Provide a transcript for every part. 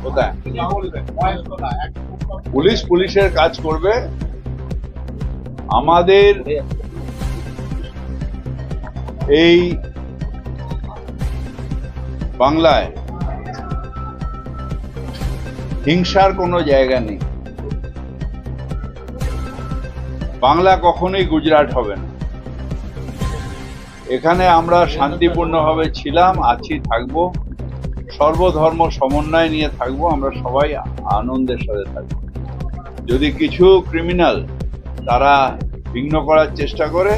কোথায় পুলিশ পুলিশের কাজ করবে। আমাদের এই বাংলায় হিংসার কোনো জায়গা নেই। বাংলা কখনোই গুজরাট হবে না। এখানে আমরা শান্তিপূর্ণভাবে ছিলাম, আছি, থাকবো। সর্বধর্ম সমন্বয় নিয়ে থাকবো। আমরা সবাই আনন্দের সাথে থাকবো। যদি কিছু ক্রিমিনাল তারা বিঘ্ন করার চেষ্টা করে,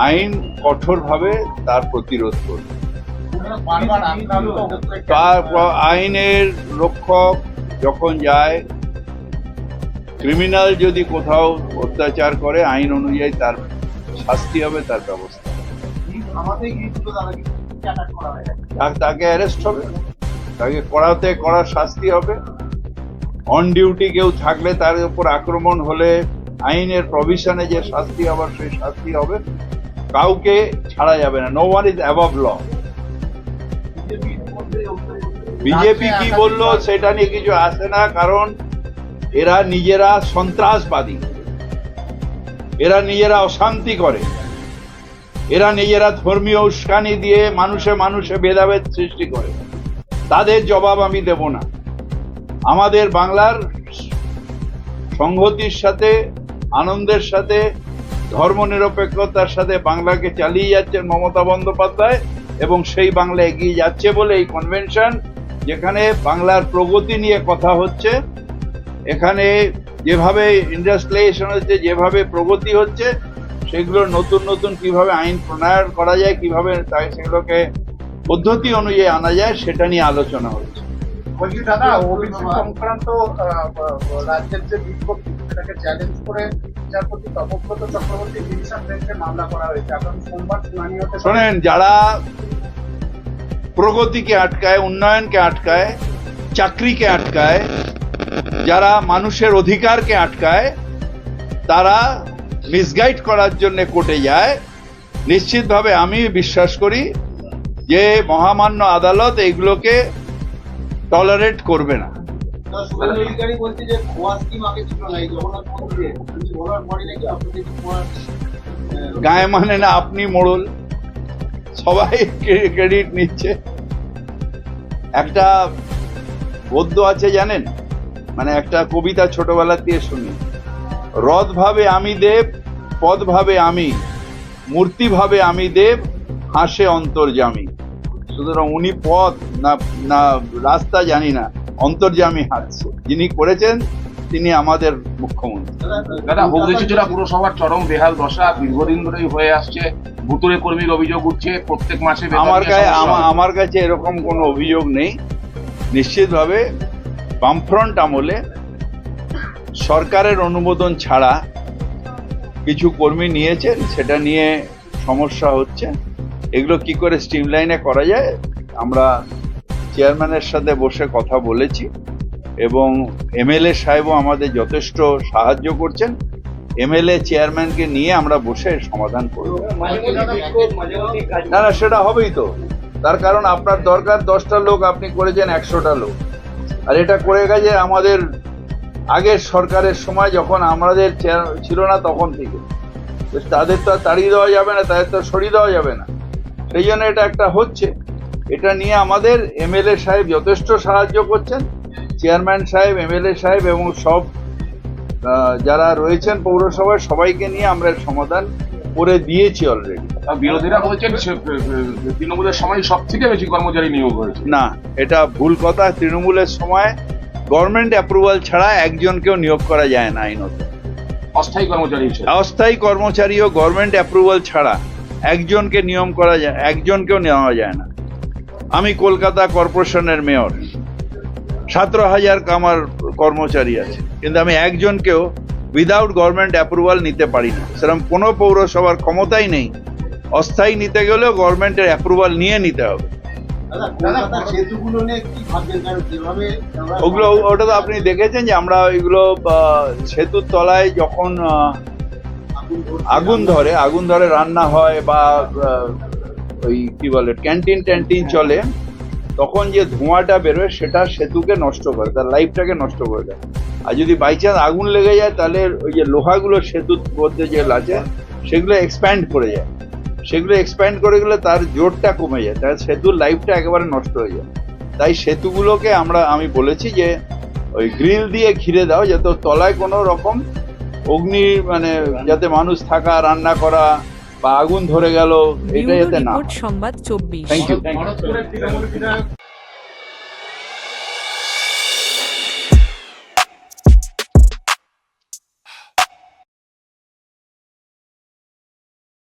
আইন কঠোরভাবে তার প্রতিরোধ করবে। তার আইনের রক্ষক যখন যায়, ক্রিমিনাল যদি কোথাও অত্যাচার করে, আইন অনুযায়ী তার শাস্তি হবে, তার ব্যবস্থা। তাকে অ্যারেস্ট হবে, তাকে কড়াতে কড়া শাস্তি হবে। অন ডিউটি কেউ থাকলে তার উপর আক্রমণ হলে আইনের প্রভিশনে যে শাস্তি হবে সেই শাস্তি হবে। কাউকে ছাড়া যাবে না। No one is above law. BJP কি বললো সেটা নিয়ে কিছু আসে না, কারণ এরা নিজেরা সন্ত্রাসবাদী, এরা নিজেরা অশান্তি করে, এরা নিজেরা ধর্মীয় উস্কানি দিয়ে মানুষে মানুষে ভেদাভেদ সৃষ্টি করে। তাদের জবাব আমি দেব না। আমাদের বাংলার সংহতির সাথে, আনন্দের সাথে, ধর্মনিরপেক্ষতার সাথে বাংলাকে চালিয়ে যাচ্ছেন মমতা বন্দ্যোপাধ্যায়, এবং সেই বাংলা এগিয়ে যাচ্ছে বলে এই কনভেনশন, যেখানে বাংলার প্রগতি নিয়ে কথা হচ্ছে, এখানে যেভাবে ইন্ডাস্ট্রিয়ালাইজেশন হচ্ছে, যেভাবে প্রগতি হচ্ছে, সেগুলো নতুন নতুন কিভাবে আইন প্রণয়ন করা যায়, কিভাবে সেগুলোকে পদ্ধতি অনুযায়ী আনা যায়, সেটা নিয়ে আলোচনা হচ্ছে। বলছি দাদা, ওবিসি সংক্রান্ত রাজ্যের যে বিজ্ঞপ্তি, সেটাকে চ্যালেঞ্জ করে বিচারপতি তপব্রত চক্রবর্তী ডিভিশন বেঞ্চে মামলা করা হয়েছে। আগামী সোমবার শুনানি হতে। শোনেন, যারা প্রগতিকে আটকায়, উন্নয়নকে আটকায়, চাকরিকে আটকায়, যারা মানুষের অধিকারকে আটকায়, তারা মিসগাইড করার জন্য কোর্টে যায়। নিশ্চিতভাবে আমি বিশ্বাস করি যে মহামান্য আদালত এইগুলোকে টলারেট করবে না। গায়ে মানে না, আপনি মোড়ল, সবাই ক্রেডিট নিচ্ছে। একটা গদ্য আছে জানেন, মানে একটা কবিতা ছোটবেলা দিয়ে শুনি, রথ ভাবে আমি দেব, পদ ভাবে আমি, মূর্তি ভাবে আমি দেব, হাসে অন্তর্যামী। সুতরাং উনি পথ না রাস্তা জানি না, অন্তর্যামী হাঁটছে। যিনি করেছেন তিনি আমাদের মুখ্যমন্ত্রী। দাদা, হুগলি-চুঁচুড়া পুরসভার চরম বেহাল দশা দীর্ঘদিন ধরেই হয়ে আসছে। ভুতুড়ে কর্মীর অভিযোগ উঠছে প্রত্যেক মাসে। আমার কাছে এরকম কোনো অভিযোগ নেই। নিশ্চিতভাবে বামফ্রন্ট আমলে সরকারের অনুমোদন ছাড়া কিছু কর্মী নিয়েছেন, সেটা নিয়ে সমস্যা হচ্ছে। এগুলো কি করে স্ট্রিমলাইনে করা যায়, আমরা চেয়ারম্যানের সাথে বসে কথা বলেছি, এবং এমএলএ সাহেবও আমাদের যথেষ্ট সাহায্য করছেন। এমএলএ চেয়ারম্যানকে নিয়ে আমরা বসে সমাধান করব। না, সেটা হবেই তো। তার কারণ আপনার দরকার 10টা লোক, আপনি করেছেন 100টা লোক। আর এটা করে গেছে আমাদের আগের সরকারের সময়, যখন আমাদের ছিল না তখন থেকে। তাদের তো তাড়িয়ে দেওয়া যাবে না, তাদের তো সরিয়ে দেওয়া যাবে না। সেই জন্য এটা একটা হচ্ছে। এটা নিয়ে আমাদের এমএলএ সাহেব যথেষ্ট সাহায্য করছেন। চেয়ারম্যান সাহেব, এমএলএ সাহেব এবং সব যারা রয়েছেন পৌরসভায়, সবাইকে নিয়ে আমরা সমাধান করে দিয়েছি অলরেডি। বিরোধীরা বলছেন তৃণমূলের সময় সব থেকে বেশি কর্মচারী নিয়োগ হয়েছে। না, এটা ভুল কথা। তৃণমূলের সময় গভর্নমেন্ট অ্যাপ্রুভাল ছাড়া একজনকেও নিয়োগ করা যায় না আইনত। অস্থায়ী কর্মচারী হিসেবে অস্থায়ী কর্মচারীও গভর্নমেন্ট অ্যাপ্রুভাল ছাড়া একজনকে নিয়ম করা যায়, একজনকেও নেওয়া যায় না। আমি কলকাতা কর্পোরেশনের মেয়র, 17,000 আমার কর্মচারী আছে, কিন্তু আমি একজনকেও উইদাউট গভর্নমেন্ট অ্যাপ্রুভাল নিতে পারি না। সেরকম কোনো পৌরসভার ক্ষমতাই নেই। অস্থায়ী নিতে গেলেও গভর্নমেন্টের অ্যাপ্রুভাল নিয়ে নিতে হবে। ওগুলো, ওটা তো আপনি দেখেছেন যে আমরা ওইগুলো সেতুর তলায় যখন আগুন ধরে রান্না হয়, বা ওই কি বলে ক্যান্টিন চলে, তখন যে ধোঁয়াটা বেরোয় সেটা সেতুকে নষ্ট করে, তার লাইফটাকে নষ্ট করে দেয়। আর যদি বাই চান্স আগুন লেগে যায় তাহলে ওই যে লোহাগুলো সেতুর মধ্যে যে আছে সেগুলো এক্সপ্যান্ড করে যায়, সেগুলো এক্সপ্যান্ড করে গেলে তার জোরটা কমে যায়, তার সেতুর লাইফটা একেবারে নষ্ট হয়ে যায়। তাই সেতুগুলোকে আমি বলেছি যে ওই গ্রিল দিয়ে ঘিরে দাও, যাতে তলায় কোনো রকম অগ্নি মানে যাতে মানুষ থাকা, রান্না করা বা আগুন ধরে গেল এটা ব্যুরো যাতে না। রিপোর্ট সংবাদ 24। Thank you. ভরতপুরের তৃণমূল বিধায়ক